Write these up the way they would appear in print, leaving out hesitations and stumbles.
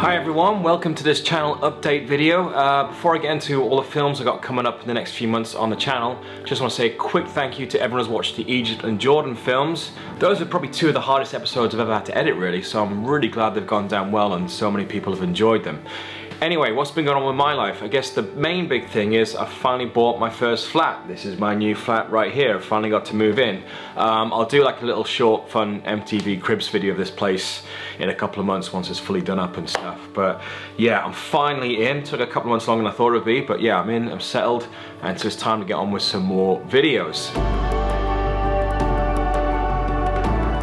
Hi everyone, welcome to this channel update video. Before I get into all the films I've got coming up in the next few months on the channel, just want to say a quick thank you to everyone who's watched the Egypt and Jordan films. Those are probably two of the hardest episodes I've ever had to edit really, so I'm really glad they've gone down well and so many people have enjoyed them. Anyway, what's been going on with my life? I guess the main big thing is I finally bought my first flat. This is my new flat right here. I finally got to move in. I'll do like a little short, fun MTV Cribs video of this place in a couple of months once it's fully done up and stuff. But yeah, I'm finally in. Took a couple of months longer than I thought it would be, but yeah, I'm in, I'm settled, and so it's time to get on with some more videos.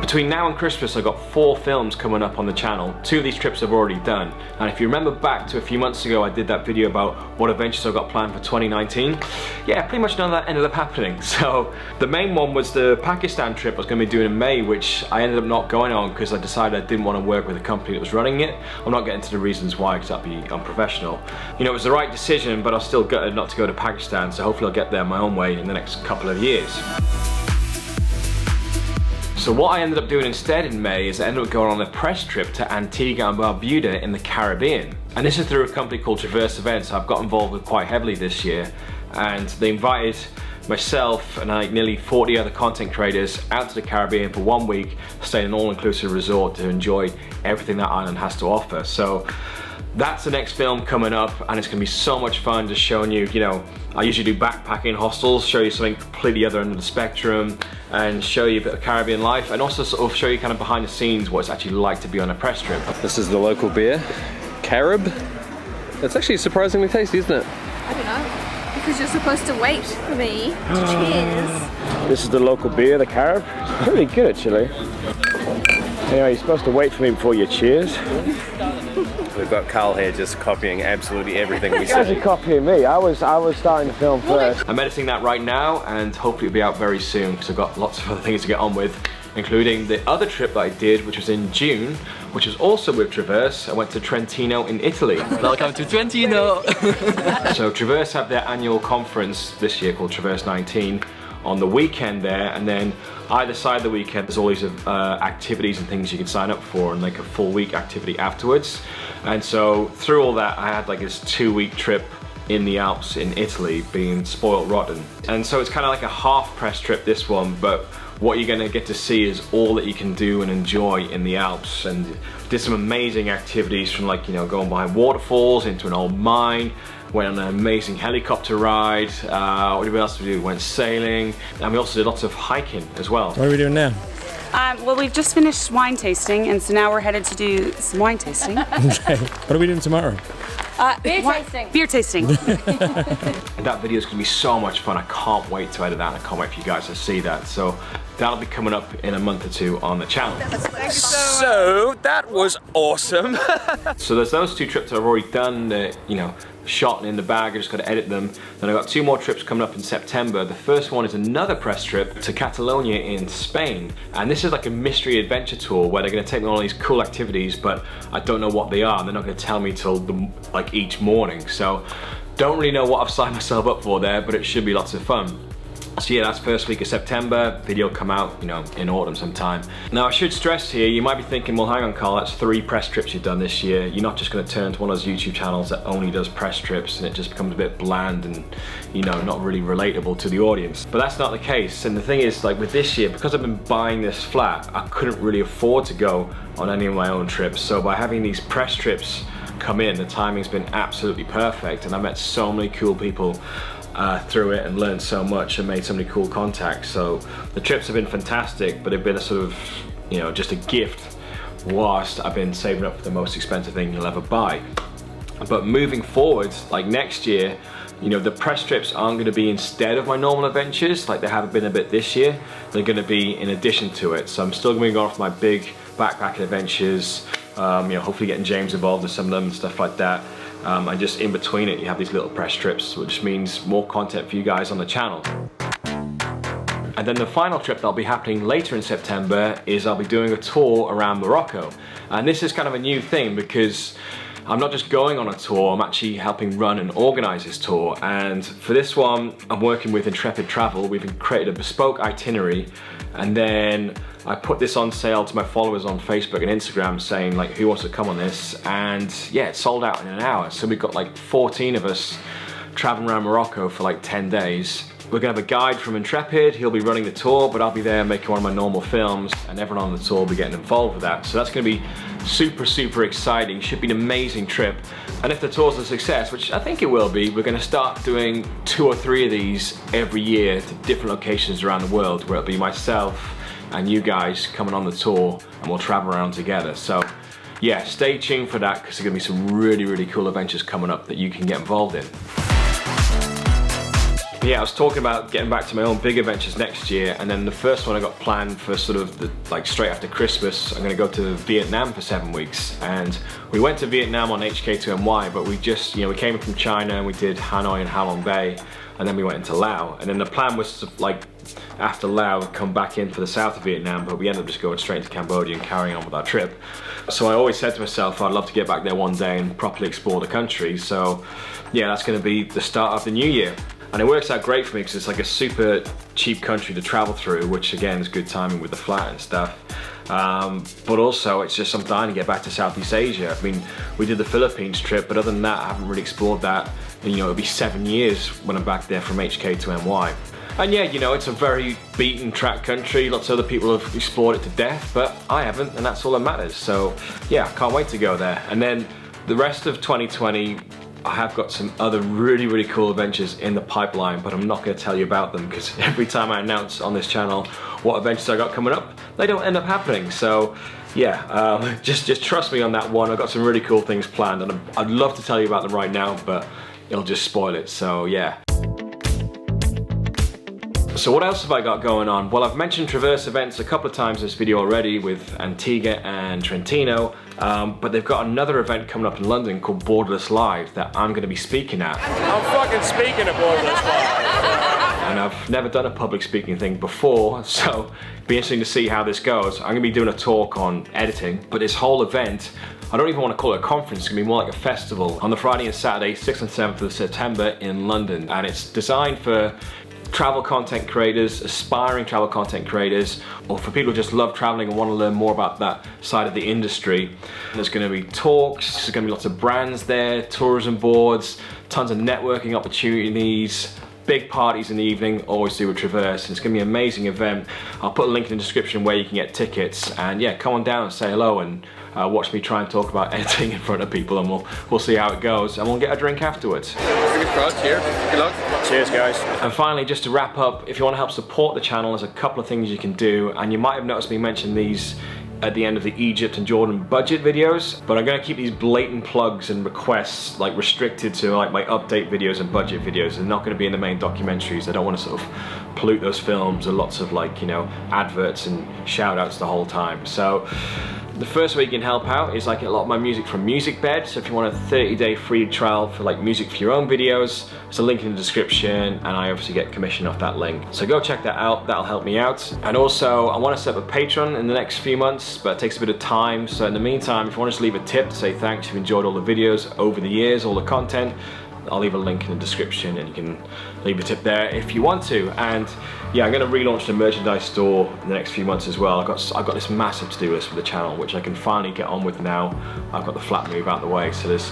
Between now and Christmas, I've got 4 films coming up on the channel. 2 of these trips I've already done. And if you remember back to a few months ago, I did that video about what adventures I've got planned for 2019. Yeah, pretty much none of that ended up happening. So the main one was the Pakistan trip I was going to be doing in May, which I ended up not going on because I decided I didn't want to work with a company that was running it. I'm not getting into the reasons why because that'd be unprofessional. You know, it was the right decision, but I was still gutted not to go to Pakistan, so hopefully I'll get there my own way in the next couple of years. So what I ended up doing instead in May is I ended up going on a press trip to Antigua and Barbuda in the Caribbean. And this is through a company called Traverse Events I've got involved with quite heavily this year. And they invited myself and like nearly 40 other content creators out to the Caribbean for 1 week, staying in an all-inclusive resort to enjoy everything that island has to offer. So that's the next film coming up, and it's gonna be so much fun just showing you, I usually do backpacking hostels, show you something completely other end of the spectrum, and show you a bit of Caribbean life, and also sort of show you kind of behind the scenes what it's actually like to be on a press trip. This is the local beer, Carib. It's actually surprisingly tasty, isn't it? I don't know, because you're supposed to wait for me to cheers. This is the local beer, the Carib. It's pretty good actually. Anyway, you're supposed to wait for me before you cheers. We've got Karl here just copying absolutely everything we You guys say. are copying me. I was starting the film first. I'm editing that right now, and hopefully it'll be out very soon because I've got lots of other things to get on with, including the other trip that I did, which was in June, which was also with Traverse. I went to Trentino in Italy. Welcome to Trentino! So Traverse have their annual conference this year called Traverse 19 on the weekend there, and then either side of the weekend there's all these activities and things you can sign up for, and like a full week activity afterwards. And so through all that I had like this 2-week trip in the Alps in Italy, being spoiled rotten. And so it's kind of like a half press trip, this one, but what you're going to get to see is all that you can do and enjoy in the Alps. And did some amazing activities, from like, going behind waterfalls into an old mine, went on an amazing helicopter ride, what else did we do? Went sailing, and we also did lots of hiking as well. What are we doing now? Well, we've just finished wine tasting, and so now we're headed to do some wine tasting. Okay. What are we doing tomorrow? Beer tasting. Beer tasting. And that video is going to be so much fun. I can't wait to edit that, and I can't wait for you guys to see that. So that'll be coming up in a month or 2 on the channel. So that was awesome. So there's those 2 trips I've already done, shot and in the bag. I just got to edit them. Then I've got 2 more trips coming up in September. The first one is another press trip to Catalonia in Spain, and this is like a mystery adventure tour where they're going to take me on all these cool activities, but I don't know what they are, and they're not going to tell me till each morning. So don't really know what I've signed myself up for there, but it should be lots of fun. So yeah, that's first week of September. Video come out, in autumn sometime. Now I should stress here, you might be thinking, well hang on Karl, that's 3 press trips you've done this year. You're not just going to turn to one of those YouTube channels that only does press trips and it just becomes a bit bland and, not really relatable to the audience. But that's not the case. And the thing is, like with this year, because I've been buying this flat, I couldn't really afford to go on any of my own trips. So by having these press trips come in, the timing's been absolutely perfect, and I met so many cool people through it and learned so much and made so many cool contacts. So the trips have been fantastic, but they've been a sort of, just a gift whilst I've been saving up for the most expensive thing you'll ever buy. But moving forward, like next year, the press trips aren't going to be instead of my normal adventures like they have been a bit this year. They're going to be in addition to it. So I'm still going to go off my big backpacking adventures, hopefully getting James involved in some of them and stuff like that. And just in between it, you have these little press trips, which means more content for you guys on the channel. And then the final trip that'll be happening later in September is I'll be doing a tour around Morocco. And this is kind of a new thing because I'm not just going on a tour, I'm actually helping run and organize this tour. And for this one, I'm working with Intrepid Travel. We've created a bespoke itinerary, and then I put this on sale to my followers on Facebook and Instagram saying like, who wants to come on this? And yeah, it sold out in an hour. So we've got like 14 of us traveling around Morocco for like 10 days. We're gonna have a guide from Intrepid, he'll be running the tour, but I'll be there making one of my normal films, and everyone on the tour will be getting involved with that. So that's gonna be super, super exciting. Should be an amazing trip. And if the tour's a success, which I think it will be, we're gonna start doing 2 or 3 of these every year to different locations around the world, where it'll be myself and you guys coming on the tour, and we'll travel around together. So yeah, stay tuned for that, because there's gonna be some really, really cool adventures coming up that you can get involved in. Yeah, I was talking about getting back to my own big adventures next year, and then the first one I got planned for sort of like straight after Christmas. I'm gonna go to Vietnam for 7 weeks, and we went to Vietnam on HK2NY, but we just, you know, we came from China and we did Hanoi and Ha Long Bay, and then we went into Laos, and then the plan was to, like, after Laos, come back in for the south of Vietnam, but we ended up just going straight into Cambodia and carrying on with our trip. So I always said to myself, I'd love to get back there one day and properly explore the country. So yeah, that's gonna be the start of the new year. And it works out great for me because it's like a super cheap country to travel through, which again is good timing with the flight and stuff. But also it's just I'm dying to get back to Southeast Asia. I mean, we did the Philippines trip, but other than that, I haven't really explored that. And, you know, it'll be 7 years when I'm back there from HK2NY. And yeah, you know, it's a very beaten track country. Lots of other people have explored it to death, but I haven't, and that's all that matters. So yeah, I can't wait to go there. And then the rest of 2020, I have got some other really, really cool adventures in the pipeline, but I'm not going to tell you about them, because every time I announce on this channel what adventures I got coming up, they don't end up happening. So yeah, just trust me on that one. I've got some really cool things planned, and I'd love to tell you about them right now, but it'll just spoil it. So yeah. So what else have I got going on? Well, I've mentioned Traverse events a couple of times in this video already with Antigua and Trentino, but they've got another event coming up in London called Borderless Live that I'm going to be speaking at. I'm fucking speaking at Borderless Live. And I've never done a public speaking thing before, so it'll be interesting to see how this goes. I'm going to be doing a talk on editing, but this whole event, I don't even want to call it a conference, it's going to be more like a festival on the Friday and Saturday, 6th and 7th of September in London. And it's designed for travel content creators, aspiring travel content creators, or for people who just love traveling and want to learn more about that side of the industry. There's going to be talks, there's going to be lots of brands there, tourism boards, tons of networking opportunities, big parties in the evening, always do with Traverse, and it's going to be an amazing event. I'll put a link in the description where you can get tickets, and yeah, come on down and say hello and watch me try and talk about editing in front of people, and we'll see how it goes, and we'll get a drink afterwards. Fingers crossed, cheers. Good luck. Cheers, guys. And finally, just to wrap up, if you want to help support the channel, there's a couple of things you can do, and you might have noticed me mention these at the end of the Egypt and Jordan budget videos, but I'm going to keep these blatant plugs and requests like restricted to like my update videos and budget videos. They're not going to be in the main documentaries. I don't want to sort of pollute those films with lots of, like, you know, adverts and shout outs the whole time. So the first way you can help out is I get a lot of my music from Musicbed, so if you want a 30-day free trial for like music for your own videos, there's a link in the description, and I obviously get commission off that link. So go check that out, that'll help me out. And also, I want to set up a Patreon in the next few months, but it takes a bit of time, so in the meantime, if you want to just leave a tip to say thanks if you enjoyed all the videos over the years, all the content, I'll leave a link in the description and you can leave a tip there if you want to. And yeah, I'm going to relaunch the merchandise store in the next few months as well. I've got this massive to-do list for the channel, which I can finally get on with now. I've got the flat move out of the way, so there's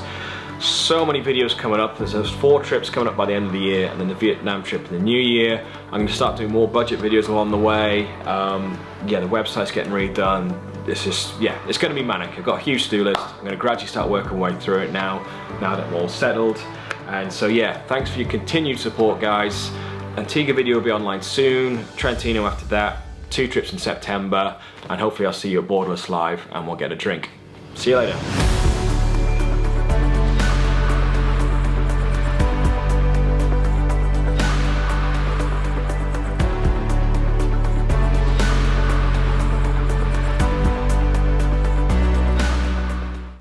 so many videos coming up. There's those 4 trips coming up by the end of the year, and then the Vietnam trip in the new year. I'm going to start doing more budget videos along the way. Yeah, the website's getting redone. This is, yeah, it's going to be manic. I've got a huge to-do list. I'm going to gradually start working my way through it now that we're all settled. And so yeah, thanks for your continued support, guys. Antigua video will be online soon, Trentino after that, 2 trips in September, and hopefully I'll see you at Borderless Live and we'll get a drink. See you later.